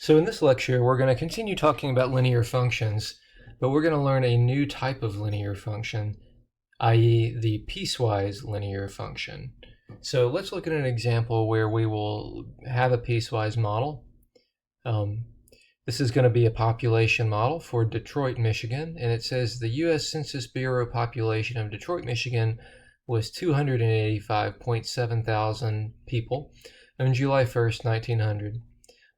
So in this lecture, we're going to continue talking about linear functions, but we're going to learn a new type of linear function, i.e. the piecewise linear function. So let's look at an example where we will have a piecewise model. This is going to be a population model for Detroit, Michigan, and it says the U.S. Census Bureau population of Detroit, Michigan was 285.7 thousand people on July 1st, 1900.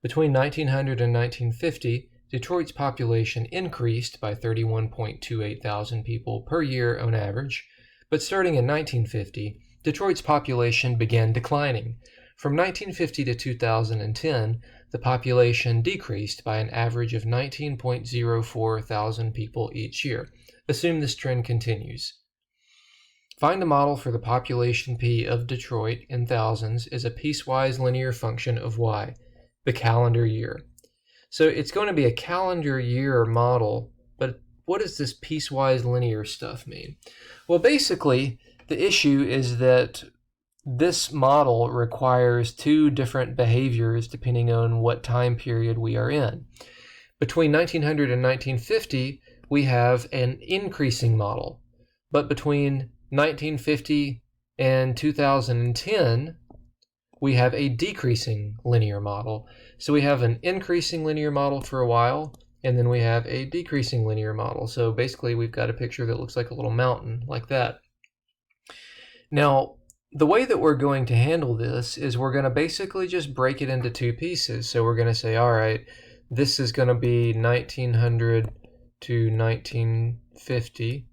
Between 1900 and 1950, Detroit's population increased by 31.28 thousand people per year on average, but starting in 1950, Detroit's population began declining. From 1950 to 2010, the population decreased by an average of 19.04 thousand people each year. Assume this trend continues. Find a model for the population P of Detroit in thousands as a piecewise linear function of y, the calendar year. So it's going to be a calendar year model, but what does this piecewise linear stuff mean? Well, basically, the issue is that this model requires two different behaviors depending on what time period we are in. Between 1900 and 1950, we have an increasing model, but between 1950 and 2010, we have a decreasing linear model. So we have an increasing linear model for a while, and then we have a decreasing linear model. So basically, we've got a picture that looks like a little mountain, like that. Now, the way that we're going to handle this is we're going to basically just break it into two pieces. So we're going to say, all right, this is going to be 1900 to 1950,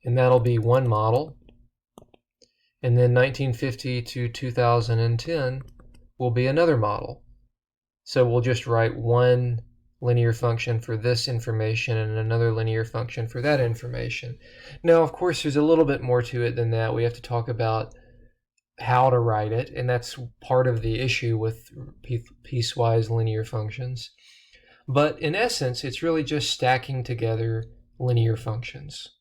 and that'll be one model. And then 1950 to 2010 will be another model. So we'll just write one linear function for this information and another linear function for that information. Now, of course, there's a little bit more to it than that. We have to talk about how to write it, and that's part of the issue with piecewise linear functions. But in essence, it's really just stacking together linear functions.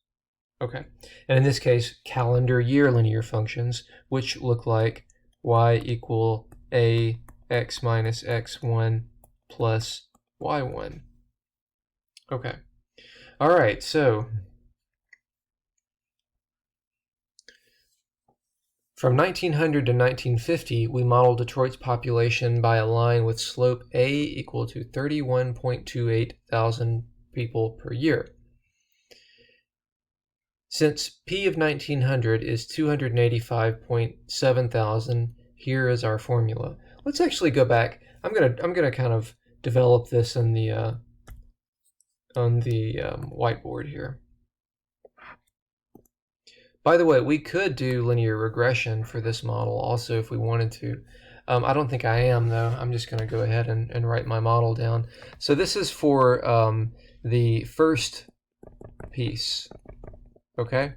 Okay, and in this case, calendar year linear functions, which look like y equal ax minus x1 plus y1. Okay, all right, so from 1900 to 1950, we modeled Detroit's population by a line with slope a equal to 31.28 thousand people per year. Since P of 1900 is 285.7 thousand, here is our formula. Let's actually go back. I'm gonna kind of develop this on the whiteboard here. By the way, we could do linear regression for this model also if we wanted to. I don't think I am, though. I'm just going to go ahead and write my model down. So this is for the first piece. Okay?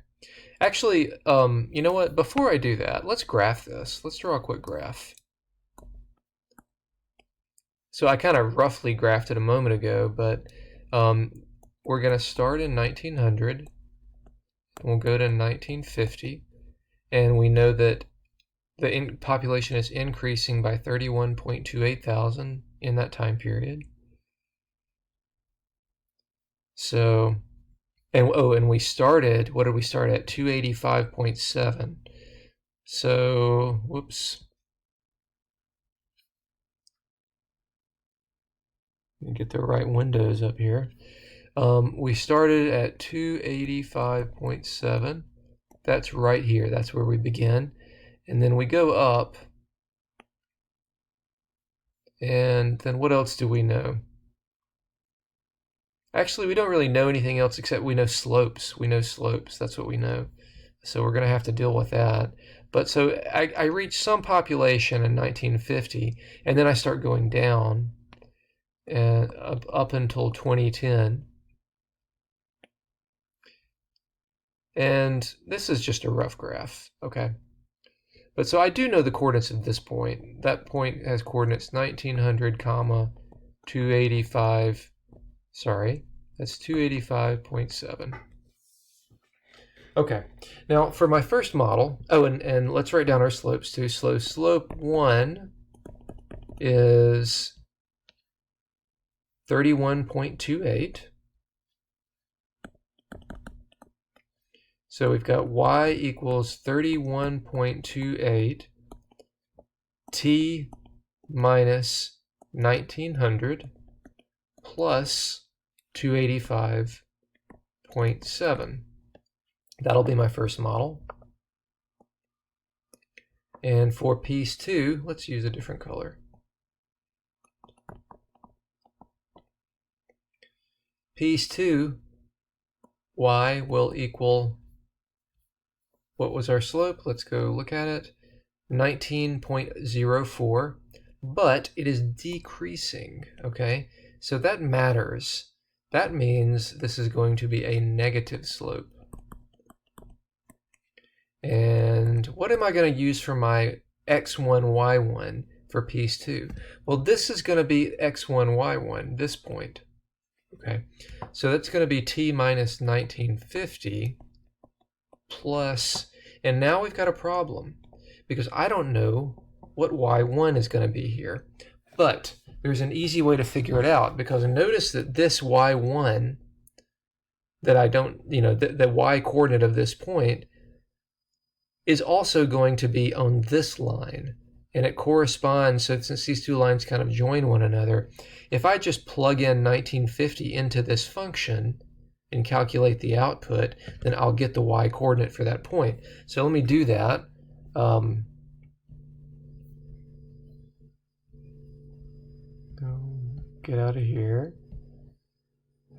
Actually, you know what? Before I do that, let's graph this. Let's draw a quick graph. So I kind of roughly graphed it a moment ago, but we're going to start in 1900. We'll go to 1950, and we know that the population is increasing by 31.28 thousand in that time period. So, and we started, what did we start at? 285.7. So, whoops. Let me get the right windows up here. We started at 285.7. That's right here. That's where we begin. And then we go up. And then what else do we know? Actually, we don't really know anything else except we know slopes. We know slopes. That's what we know. So we're going to have to deal with that. But so I reach some population in 1950, and then I start going down and up until 2010. And this is just a rough graph, okay? But so I do know the coordinates of this point. That point has coordinates 1900, 285, sorry, that's 285.7. Okay, now for my first model, and let's write down our slopes too. So slope 1 is 31.28. So we've got y equals 31.28 t minus 1900 plus 285.7. That'll be my first model. And for piece 2, let's use a different color. Piece 2, y will equal, what was our slope? Let's go look at it. 19.04, but it is decreasing, okay? So that matters. That means this is going to be a negative slope. And what am I going to use for my x1, y1 for piece 2? Well, this is going to be x1, y1, this point. Okay, so that's going to be t minus 1950 plus, and now we've got a problem because I don't know what y1 is going to be here. But there's an easy way to figure it out, because notice that this y1 that I don't, the y coordinate of this point is also going to be on this line, and it corresponds, so since these two lines kind of join one another, if I just plug in 1950 into this function and calculate the output, then I'll get the y coordinate for that point. So let me do that. Get out of here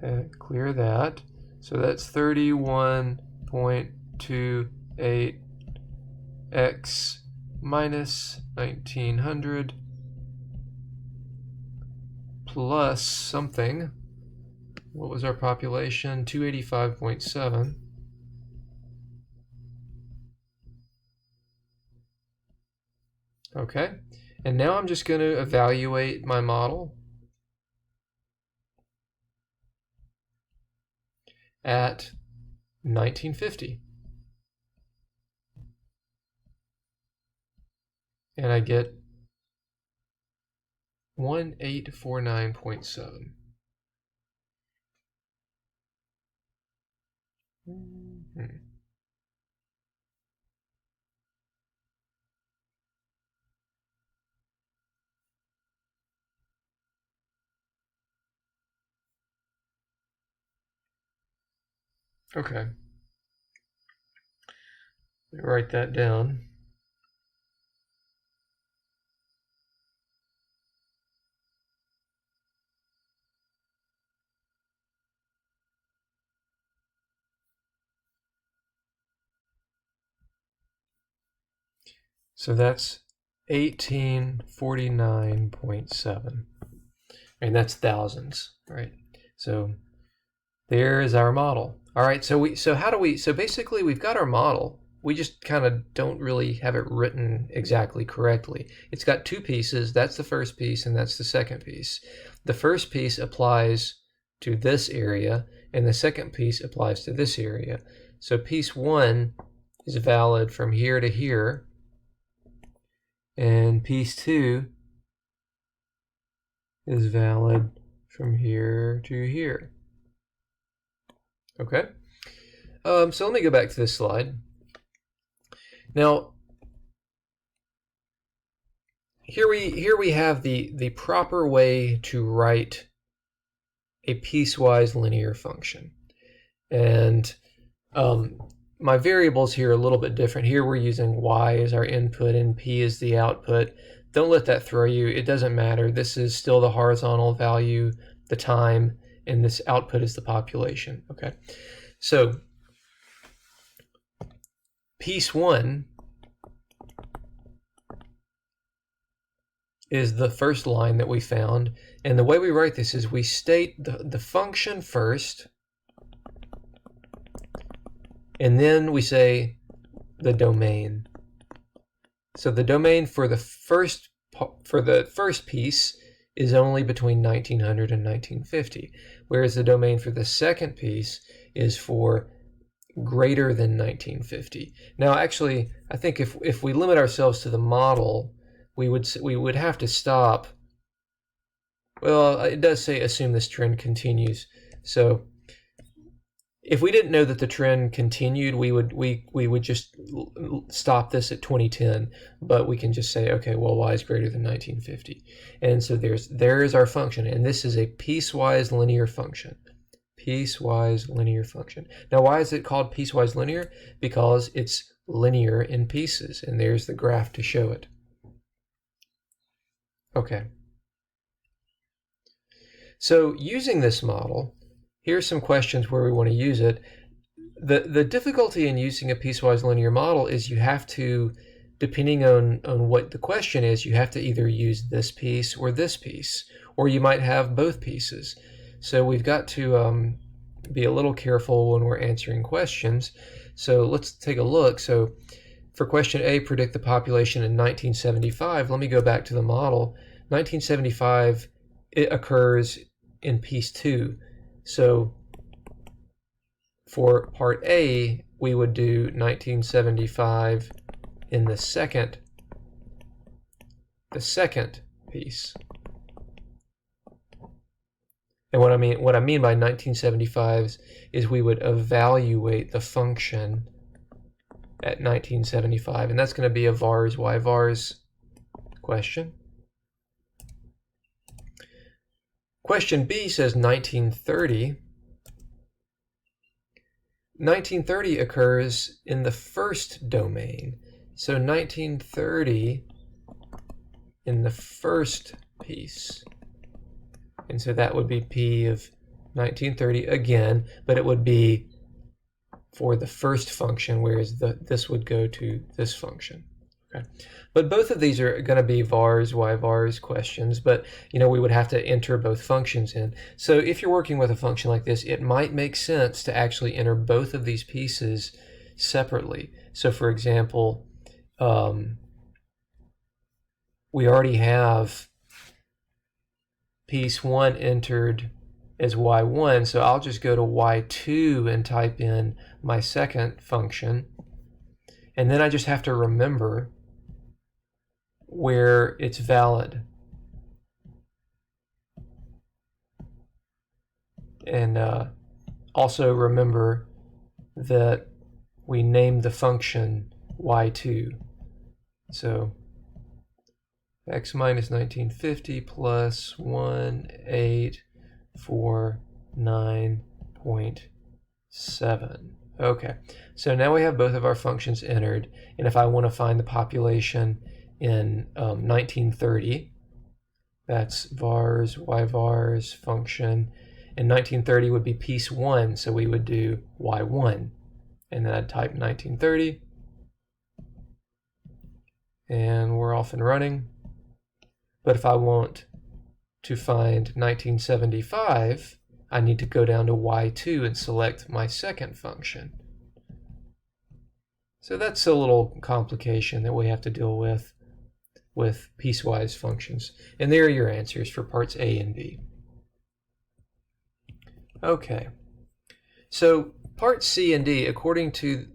and clear that. So that's 31.28 x minus 1900 plus something. What was our population? 285.7. Okay, and now I'm just going to evaluate my model at 1950. And I get 1849.7. Okay. Let me write that down. So that's 1849.7. And that's thousands, right? So there is our model. All right, so basically we've got our model. We just kind of don't really have it written exactly correctly. It's got two pieces. That's the first piece and that's the second piece. The first piece applies to this area and the second piece applies to this area. So piece 1 is valid from here to here, and piece 2 is valid from here to here. Okay, so let me go back to this slide. Now, here we have the proper way to write a piecewise linear function, and my variables here are a little bit different. Here we're using y as our input and p as the output. Don't let that throw you. It doesn't matter. This is still the horizontal value, the time, and this output is the population. Okay, so piece 1 is the first line that we found, and the way we write this is we state the function first, and then we say the domain. So the domain for the first piece is only between 1900 and 1950, whereas the domain for the second piece is for greater than 1950. Now, actually, I think if we limit ourselves to the model, we would have to stop. Well, it does say assume this trend continues. So if we didn't know that the trend continued, we would just stop this at 2010. But we can just say, okay, well, y is greater than 1950, and so there is our function, and this is a piecewise linear function. Piecewise linear function. Now, why is it called piecewise linear? Because it's linear in pieces, and there's the graph to show it. Okay. So using this model, here's some questions where we want to use it. The difficulty in using a piecewise linear model is you have to, depending on what the question is, you have to either use this piece, or you might have both pieces. So we've got to be a little careful when we're answering questions. So let's take a look. So for question A, predict the population in 1975. Let me go back to the model. 1975, it occurs in piece 2. So for part A, we would do 1975 in the second piece. And what I mean by 1975 is we would evaluate the function at 1975, and that's going to be a vars y vars question. Question B says 1930. 1930 occurs in the first domain. So 1930 in the first piece. And so that would be P of 1930 again, but it would be for the first function, whereas this would go to this function. Okay. But both of these are going to be vars y vars questions, but we would have to enter both functions in. So if you're working with a function like this, it might make sense to actually enter both of these pieces separately. So for example, we already have piece 1 entered as y1, so I'll just go to y2 and type in my second function, and then I just have to remember where it's valid. And also remember that we named the function y2. So x minus 1950 plus 1849.7. Okay, so now we have both of our functions entered, and if I want to find the population in 1930, that's vars y vars function, and 1930 would be piece 1, so we would do y1, and then I'd type 1930, and we're off and running. But if I want to find 1975, I need to go down to y2 and select my second function. So that's a little complication that we have to deal with piecewise functions. And there are your answers for parts A and B. Okay, so part C and D, according to,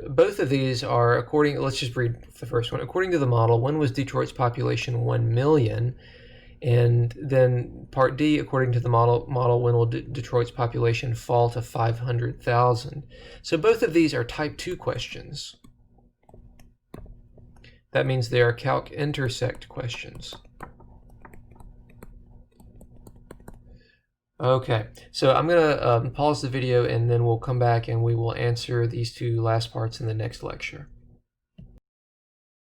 both of these are according, let's just read the first one. According to the model, when was Detroit's population 1 million? And then part D, according to the model, when will Detroit's population fall to 500,000? So both of these are type 2 questions. That means they are calc intersect questions. Okay, so I'm going to pause the video, and then we'll come back and we will answer these two last parts in the next lecture.